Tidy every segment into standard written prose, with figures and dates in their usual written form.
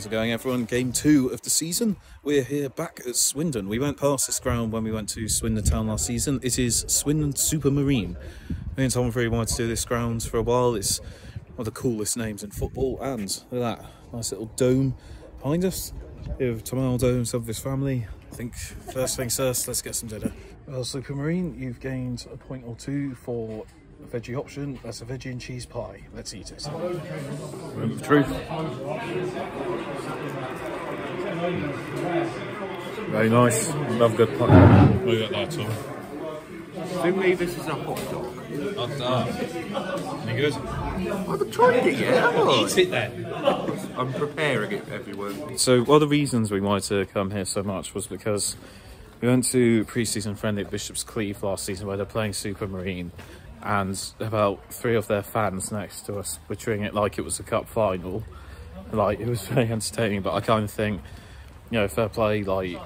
How's it going, everyone? Game 2 of the season. We're here back at Swindon. We went past this ground when we went to Swindon Town last season. It is Swindon Supermarine. Me and Tom really wanted to do this ground for a while. It's one of the coolest names in football, and look at that nice little dome behind us. Here with Tomaldo and some of his family. I think first things first, let's get some dinner. Well, Supermarine, you've gained a point or two for a veggie option. That's a veggie and cheese pie. Let's eat it. Moment of truth. Very nice. Love good pie. Look at that, Tom. To me, this is a hot dog. Hot dog. Any good? I haven't tried it yet, have I? Eat it then. I'm preparing it, everyone. So one of the reasons we wanted to come here so much was because we went to pre-season friendly at Bishop's Cleeve last season where they're playing Supermarine, and about 3 of their fans next to us were treating it like it was a cup final. Like, it was very entertaining, but I kind of think, you know, fair play, like,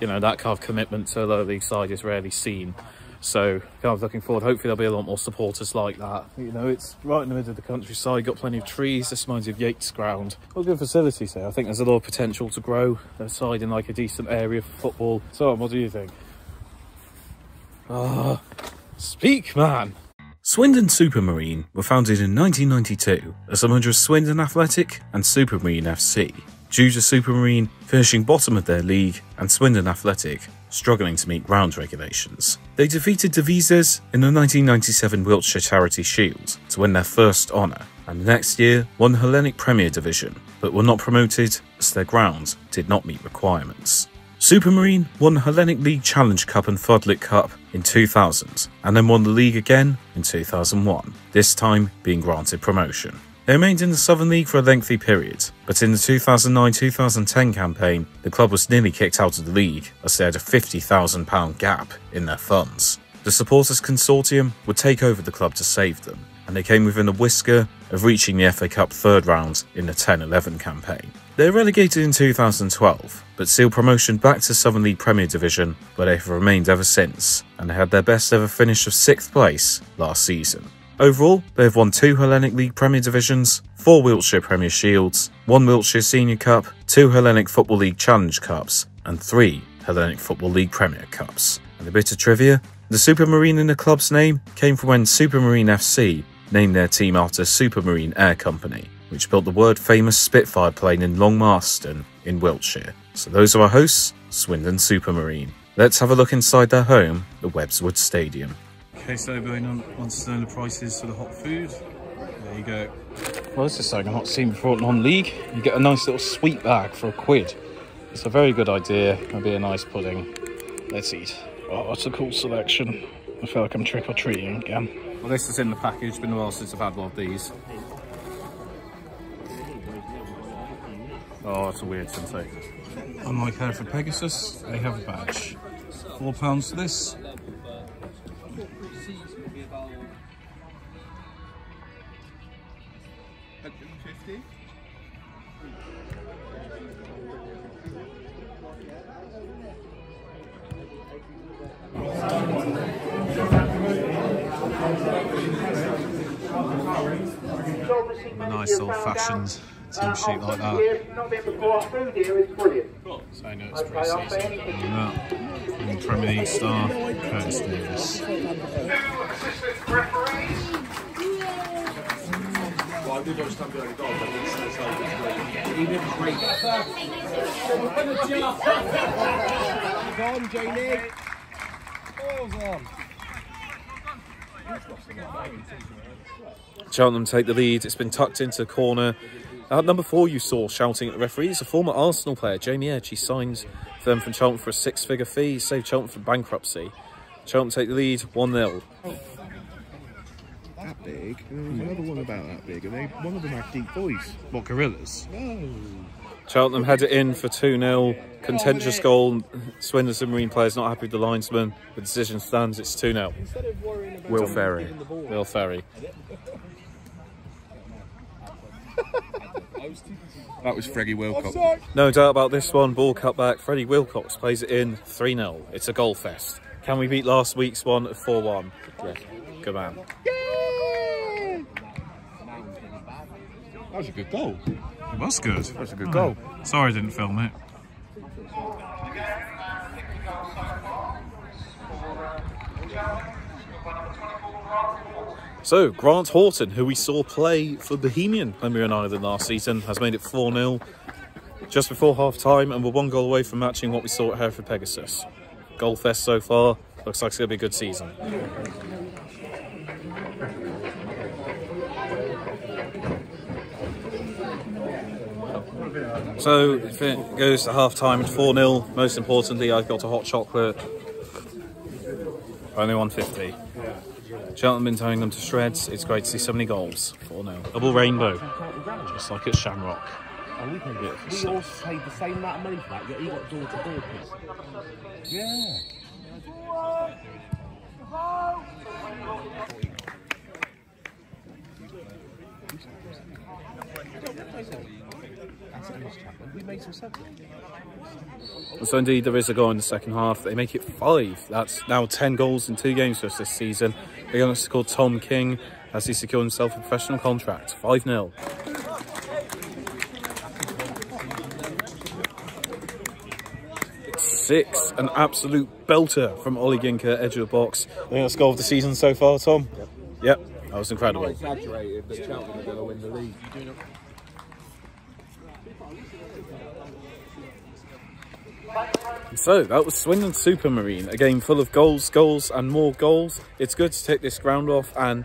you know, that kind of commitment to a lower league side is rarely seen. So, kind of looking forward, hopefully there'll be a lot more supporters like that. You know, it's right in the middle of the countryside, got plenty of trees. This reminds you of Yates Ground. What good facilities here. I think there's a lot of potential to grow their side in like a decent area for football. So, what do you think? Ah, speak, man! Swindon Supermarine were founded in 1992 as a merger of Swindon Athletic and Supermarine FC, due to Supermarine finishing bottom of their league and Swindon Athletic struggling to meet ground regulations. They defeated Devizes in the 1997 Wiltshire Charity Shield to win their first honour, and the next year won the Hellenic Premier Division, but were not promoted as their ground did not meet requirements. Supermarine won the Hellenic League Challenge Cup and Fudlick Cup in 2000, and then won the league again in 2001, this time being granted promotion. They remained in the Southern League for a lengthy period, but in the 2009-2010 campaign, the club was nearly kicked out of the league as they had a £50,000 gap in their funds. The Supporters Consortium would take over the club to save them, and they came within a whisker of reaching the FA Cup third round in the 10-11 campaign. They were relegated in 2012, but sealed promotion back to Southern League Premier Division, where they have remained ever since, and they had their best ever finish of 6th place last season. Overall, they have won 2 Hellenic League Premier Divisions, 4 Wiltshire Premier Shields, 1 Wiltshire Senior Cup, 2 Hellenic Football League Challenge Cups, and 3 Hellenic Football League Premier Cups. And a bit of trivia, the Supermarine in the club's name came from when Supermarine FC named their team after Supermarine Air Company, which built the world-famous Spitfire plane in Longmarston in Wiltshire. So those are our hosts, Swindon Supermarine. Let's have a look inside their home, the Webbswood Stadium. Okay, so everyone wants to know the prices for the hot food. There you go. Well, this is something I've not seen before at non-league. You get a nice little sweet bag for £1. It's a very good idea. It'll be a nice pudding. Let's eat. Oh, that's a cool selection. I feel like I'm trick-or-treating again. Well, this is in the package. It's been a while since I've had one of these. Oh, it's a weird sensation. Unlike Hereford Pegasus, they have a badge. £4 for this. A nice old-fashioned team sheet like that. So I know it's pre-season. And Premier League star Curtis Davis. Go on, Jamie. Cheltenham take the lead. It's been tucked into the corner. At number 4, you saw shouting at the referee. It's a former Arsenal player, Jamie Edge. He signed for them from Cheltenham for a 6-figure fee. He saved Cheltenham from bankruptcy. Cheltenham take the lead, 1-0. That big? There's another one about that big, and one of them had deep voice. What, gorillas? No. Cheltenham head it in for 2-0. Contentious goal. Swindon Supermarine players not happy with the linesman. The decision stands. It's 2-0. Will Ferry. Will Ferry. That was Freddie Wilcox. No doubt about this one. Ball cut back. Freddie Wilcox plays it in. 3-0. It's a goal fest. Can we beat last week's one at 4-1? Yeah. Good man. That was a good goal. It was good. That's a good goal. Sorry I didn't film it. So, Grant Horton, who we saw play for Bohemian when we were in Ireland last season, has made it 4-0 just before half-time, and we're 1 goal away from matching what we saw at Hereford Pegasus. Goal fest so far. Looks like it's going to be a good season. So, if it goes to half-time at 4-0, most importantly, I've got a hot chocolate. Only 150. Cheltenham been tearing them to shreds. It's great to see so many goals. 4-0. Double rainbow. Just like at Shamrock. And we paid it. We also paid the same amount of money for that, yet he got door-to-door piss. Yeah. So indeed, there is a goal in the second half. They make it 5. That's now 10 goals in 2 games for us this season. They're going to score Tom King as he secured himself a professional contract. 5-0. Six, an absolute belter from Ollie Ginker, edge of the box. I think that's goal of the season so far, Tom. Yep, that was incredible. Exaggerated, but Cheltenham are going to win the league. So that was Swindon Supermarine, a game full of goals, goals and more goals. It's good to take this ground off and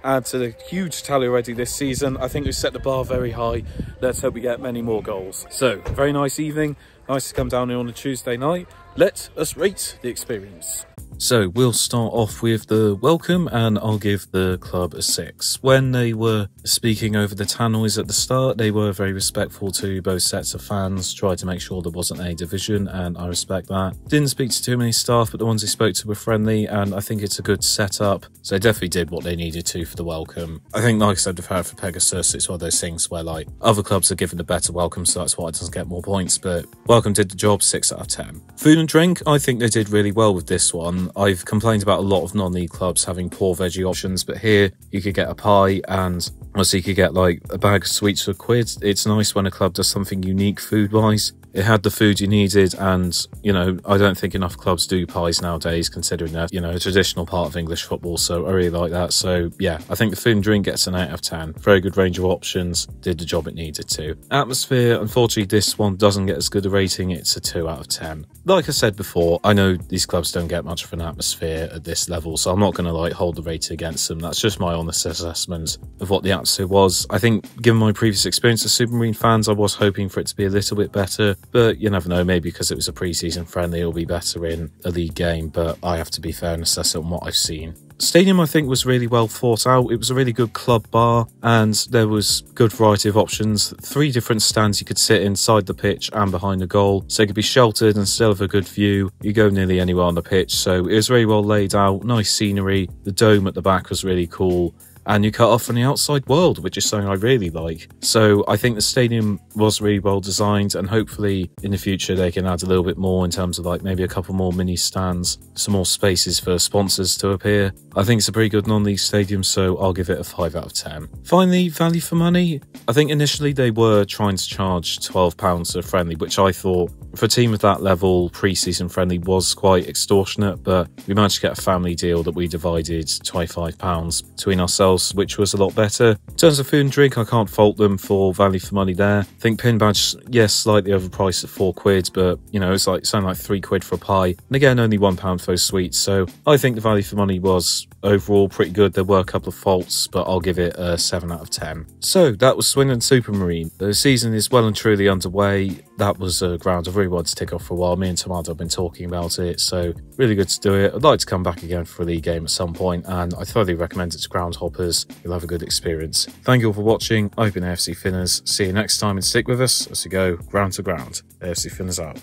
add to the huge tally already this season. I think we've set the bar very high. Let's hope we get many more goals. So, very nice evening. Nice to come down here on a Tuesday night. Let us rate the experience. So we'll start off with the welcome, and I'll give the club a 6. When they were speaking over the tannoys at the start, they were very respectful to both sets of fans, tried to make sure there wasn't any division, and I respect that. Didn't speak to too many staff, but the ones he spoke to were friendly, and I think it's a good setup. So they definitely did what they needed to for the welcome. I think, like I said, with Hereford Pegasus, it's one of those things where, like, other clubs are given a better welcome, so that's why it doesn't get more points, but welcome did the job. 6 out of 10. Food and drink, I think they did really well with this one. I've complained about a lot of non-league clubs having poor veggie options, but here you could get a pie and also you could get like a bag of sweets for £1. It's nice when a club does something unique food-wise. It had the food you needed, and, you know, I don't think enough clubs do pies nowadays, considering they're, you know, a traditional part of English football, so I really like that. So, yeah, I think the food and drink gets an 8 out of 10. Very good range of options, did the job it needed to. Atmosphere, unfortunately, this one doesn't get as good a rating, it's a 2 out of 10. Like I said before, I know these clubs don't get much of an atmosphere at this level, so I'm not going to, like, hold the rating against them. That's just my honest assessment of what the atmosphere was. I think, given my previous experience as Supermarine fans, I was hoping for it to be a little bit better, but you never know, maybe because it was a pre-season friendly, it'll be better in a league game, but I have to be fair and assess it on what I've seen. Stadium, I think, was really well thought out. It was a really good club bar, and there was good variety of options. 3 different stands you could sit inside the pitch and behind the goal, so you could be sheltered and still have a good view. You go nearly anywhere on the pitch, so it was very well laid out, nice scenery. The dome at the back was really cool, and you cut off from the outside world, which is something I really like. So I think the stadium was really well designed, and hopefully in the future they can add a little bit more in terms of like maybe a couple more mini stands, some more spaces for sponsors to appear. I think it's a pretty good non-league stadium, so I'll give it a 5 out of 10. Finally, value for money. I think initially they were trying to charge £12 for friendly, which I thought for a team of that level, pre-season friendly was quite extortionate, but we managed to get a family deal that we divided £25 between ourselves, which was a lot better. In terms of food and drink, I can't fault them for value for money there. I think Pin Badge, yes, slightly overpriced at £4, but, you know, it's like something like £3 for a pie. And again, only £1 for those sweets, so I think the value for money was overall pretty good. There were a couple of faults, but I'll give it a 7 out of 10. So that was Swindon Supermarine. The season is well and truly underway. That was a ground I've really wanted to tick off for a while. Me and Tomato have been talking about it, so really good to do it. I'd like to come back again for a league game at some point, and I thoroughly recommend it to ground hoppers. You'll have a good experience. Thank you all for watching. I've been AFC Finners. See you next time, and stick with us as we go ground to ground. AFC Finners out.